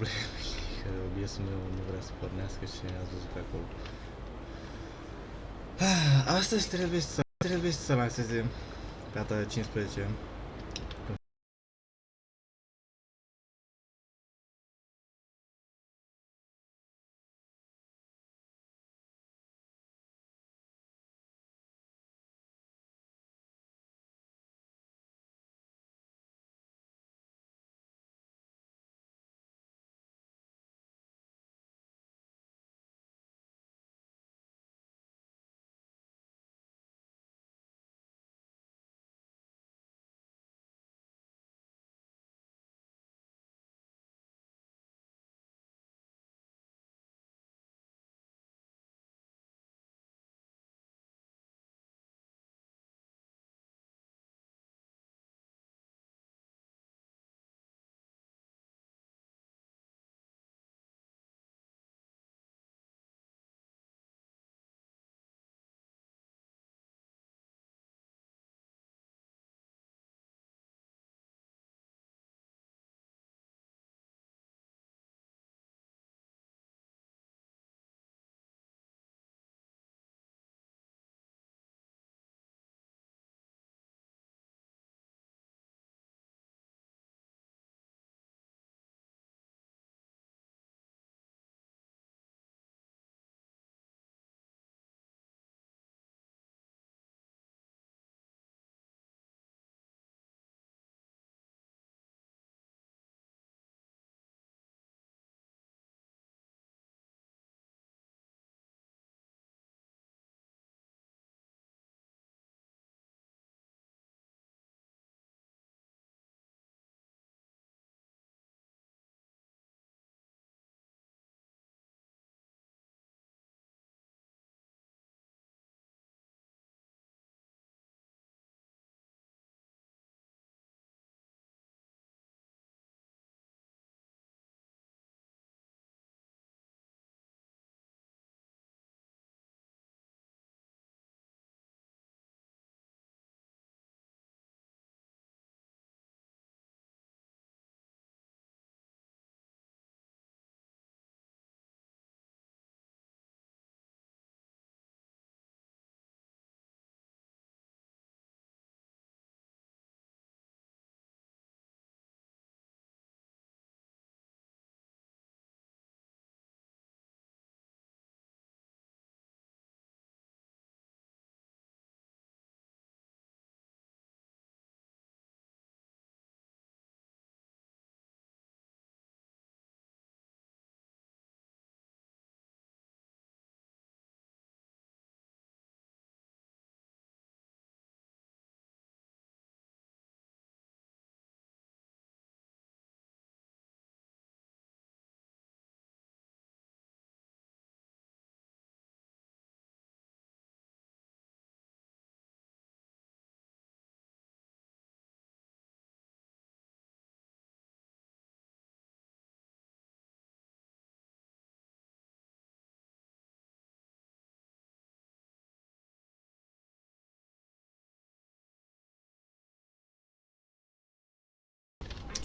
vremi că biesul meu nu vrea să pornească și a văzut pe acolo. Astăzi trebuie să lanseze pe data 15.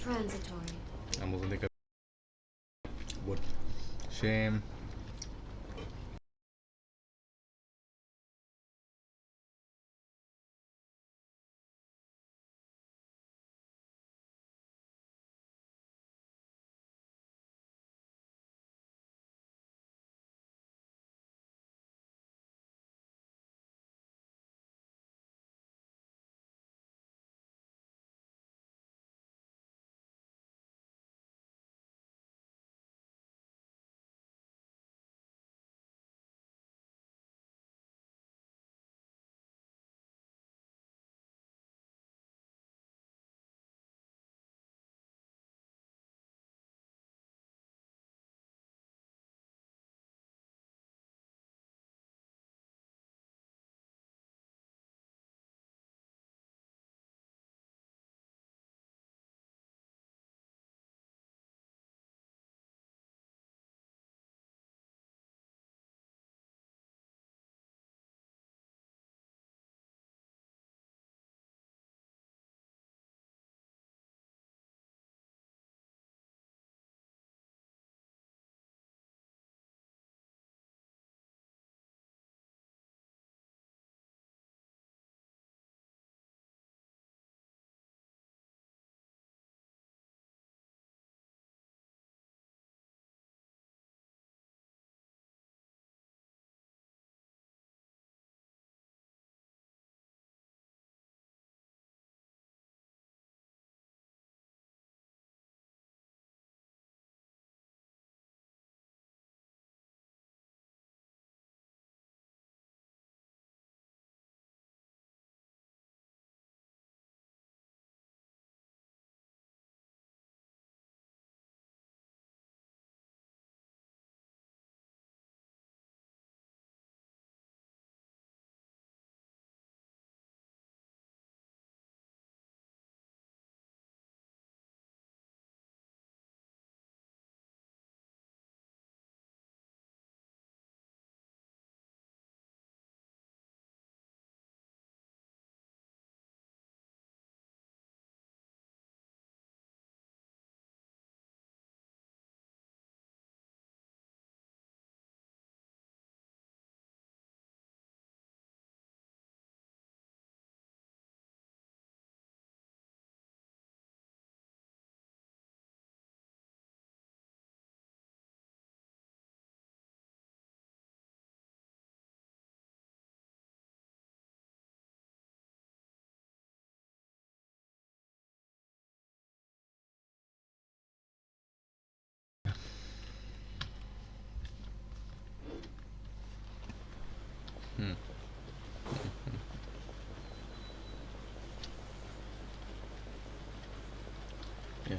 Transitory. Am văzut de bun. Și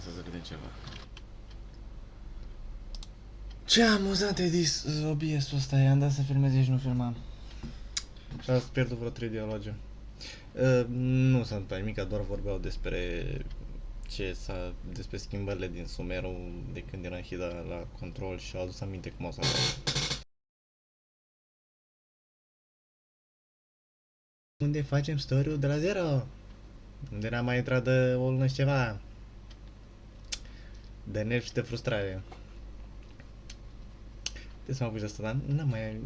să se vede ceva. Ce amuzant e OBS-ul ăsta, i-am dat să filmeze și nu filmam. Și ați pierdut vreo 3 dialoge. Nu s-a întâmplat nimic, doar vorbeau despre despre schimbările din Sumeru de când era în Hida la control și au adus aminte cum o să arate. Unde facem story-ul de la zero? Unde n-am mai intrat de o lună și ceva. De nervi și de frustrare. Trebuie să mă apuc de asta, dar n-am mai...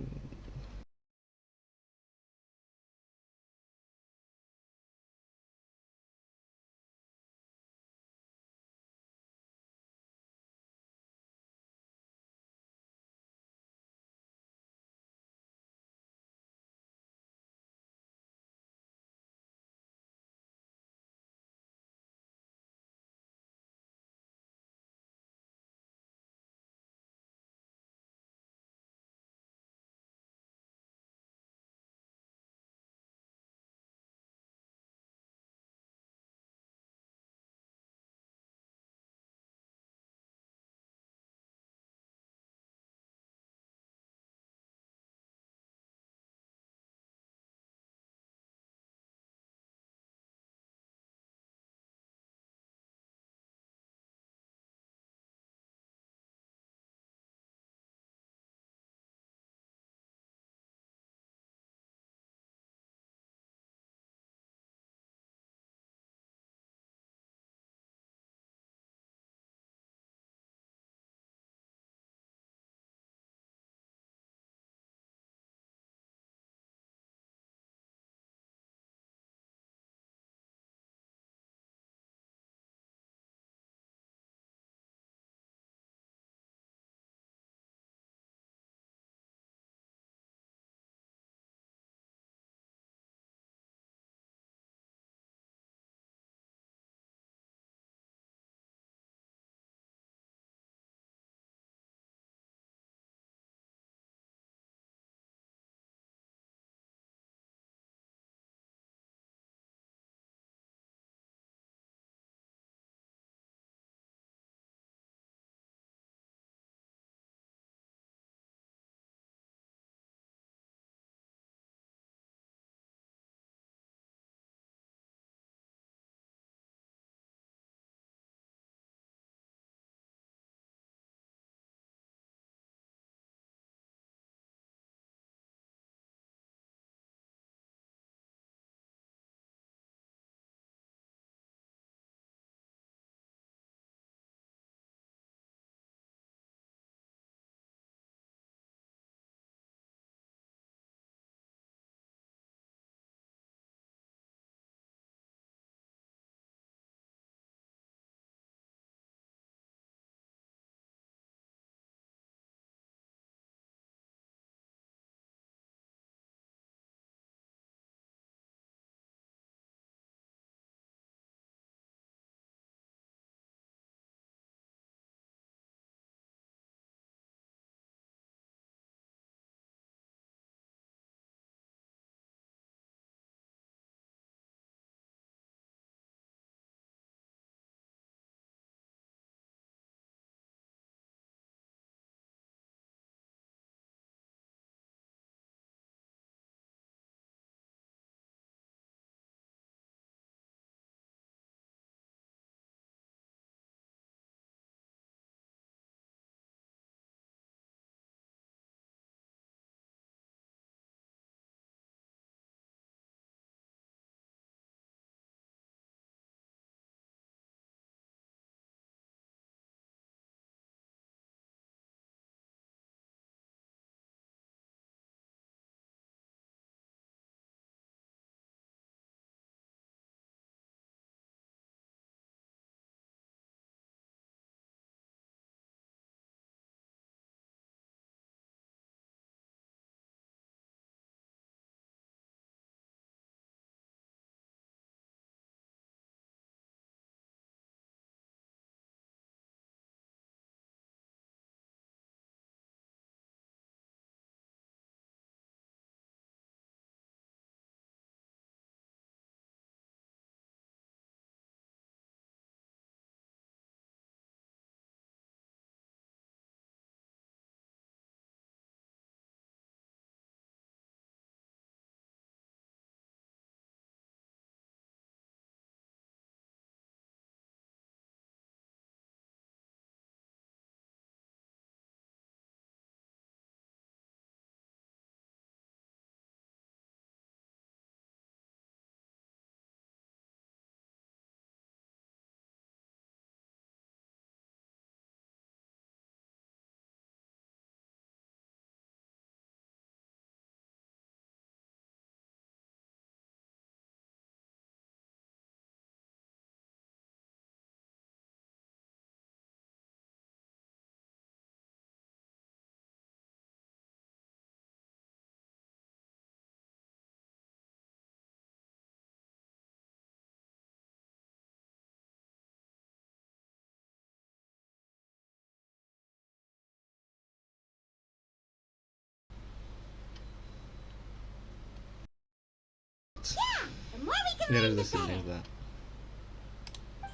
more we can learn, the better. Da.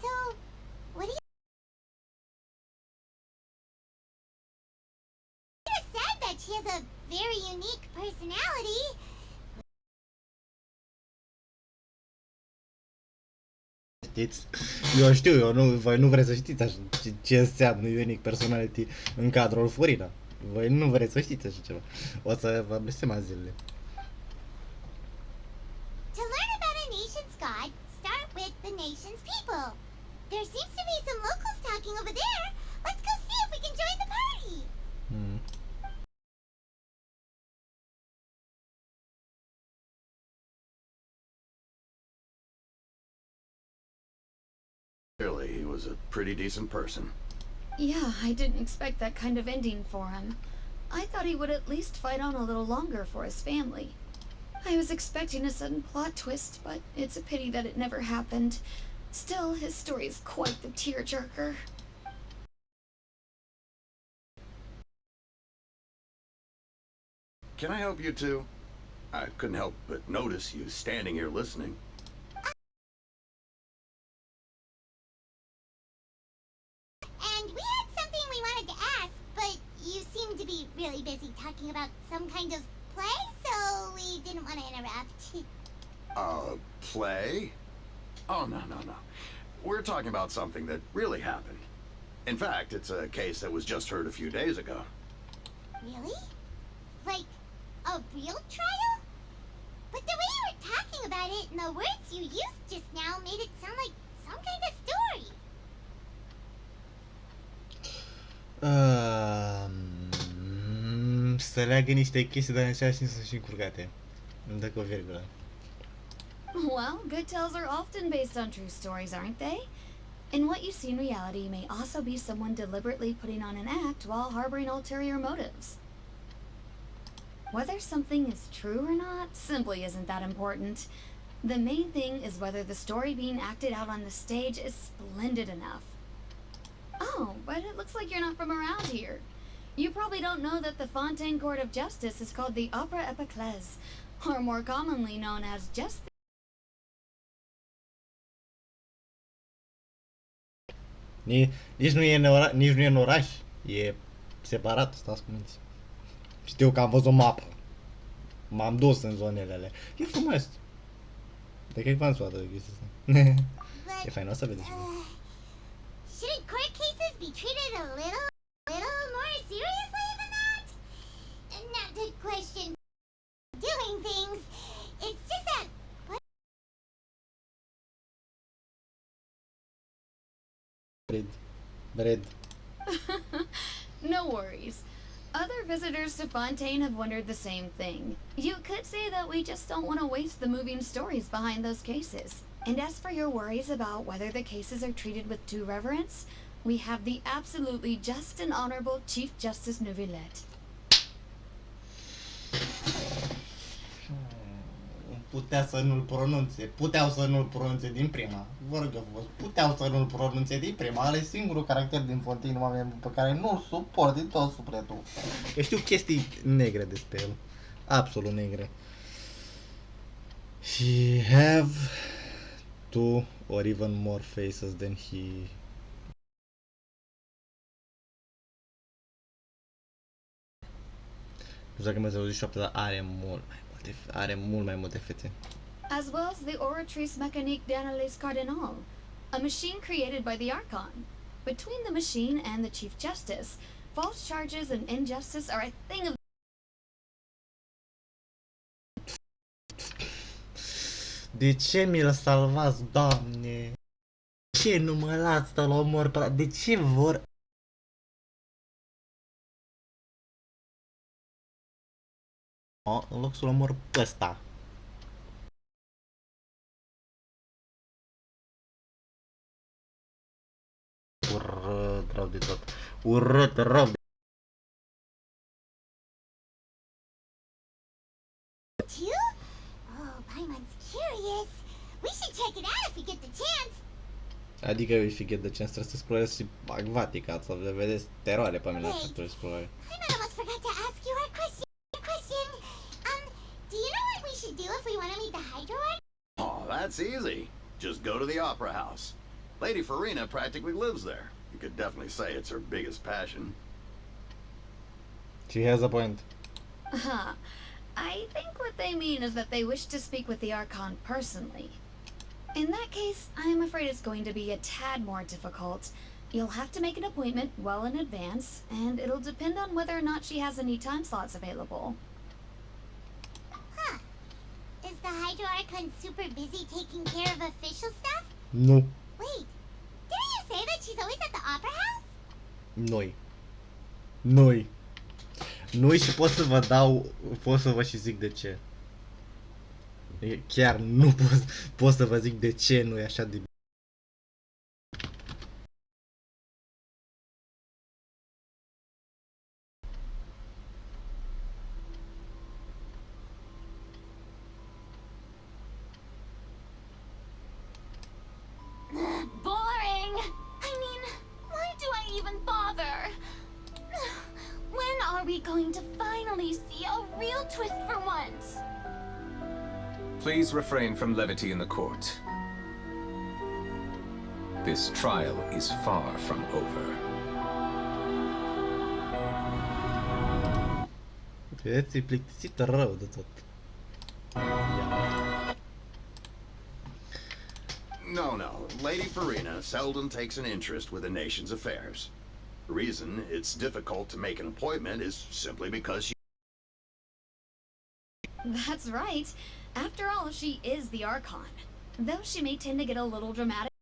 So, what do you... You said that she has a very unique personality. Știți? Eu știu, voi nu vreți să știți așa, ce înseamnă unique personality în cadrul Furina. Voi nu vreți să știți așa ceva. O să vă blestema zilele. To learn about a nation's god, start with the nation's people. There seems to be some locals talking over there. Let's go see if we can join the party. Clearly, he was a pretty decent person. Yeah, I didn't expect that kind of ending for him. I thought he would at least fight on a little longer for his family. I was expecting a sudden plot twist, but it's a pity that it never happened. Still, his story is quite the tearjerker. Can I help you two? I couldn't help but notice you standing here listening. And we had something we wanted to ask, but you seem to be really busy talking about some kind of play, so we didn't want to interrupt. Play? Oh, no. We're talking about something that really happened. In fact, it's a case that was just heard a few days ago. Really? Like, a real trial? But the way you were talking about it and the words you used just now made it sound like some kind of story. Să leagă niște chestii, dar în același timp sunt și încurcate. Îmi dă cu o virgulă. Well, good tales are often based on true stories, aren't they? And what you see in reality may also be someone deliberately putting on an act while harboring ulterior motives. Whether something is true or not simply isn't that important. The main thing is whether the story being acted out on the stage is splendid enough. Oh, but it looks like you're not from around here. You probably don't know that the Fontain Court of Justice is called the Opera Epiclese, or more commonly known as just the... Nici nu e în oraș, e separat, stați cu minți. Știu că am văzut mapa. M-am dus în zonele alea. E frumos. De că v-am suat de chestia asta. E fain, o să vedeți. Shouldn't court cases be treated a little more seriously than that? Not to question doing things. It's just that... Bread. No worries. Other visitors to Fontaine have wondered the same thing. You could say that we just don't want to waste the moving stories behind those cases. And as for your worries about whether the cases are treated with due reverence, we have the absolutely just and honorable Chief Justice Neuvillette. Puteau să nu-l pronunțe din prima. Vă rog eu frumos, puteau să nu-l pronunțe din prima. Ăla e singurul caracter din Fontaine pe care nu-l suport din tot sufletul. Eu știu chestii negre despre el. Absolut negre. He have two or even more faces than he... Nu știu dacă mi-ați auzit șoaptă, dar are mult mai multe fețe. As well as the Oratrice Mécanique d'Analyse Cardinal, a machine created by the Archon. Between the machine and the Chief Justice, false charges and injustice are a thing of... De ce mi-l salvați, Doamne? De ce nu mă lați să-l omor? De ce vor... În loc să-l omor pe ăsta. Urât rău de tot. Urât rău de... Oh, Paimon's curious. We should check it out if we get the chance. Adică if you get the chance trebuie să explorezi și Vatica, să vedeți teroare pe mine așa să explorezi. Paimon almost forgot to ask you our question. Do you know what we should do if we want to meet the Hydro Arc? Oh, That's easy. Just go to the Opera House. Lady Farina practically lives there. You could definitely say it's her biggest passion. She has a point. Huh. I think what they mean is that they wish to speak with the Archon personally. In that case, I'm afraid it's going to be a tad more difficult. You'll have to make an appointment well in advance, and it'll depend on whether or not she has any time slots available. Huh. Is the Hydro Archon super busy taking care of official stuff? Nu. Wait, didn't you say that she's always at the Opera House? Noi. Noi. Noi și pot să vă și zic de ce. Chiar nu pot să vă zic de ce nu e așa de Boring! I mean, why do I even bother? When are we going to finally see a real twist for once? Please refrain from levity in the court. This trial is far from over. Vedeți, e plictisit rău de tot. No. Lady Farina seldom takes an interest with the nation's affairs. The reason it's difficult to make an appointment is simply because she... That's right. After all, she is the Archon. Though she may tend to get a little dramatic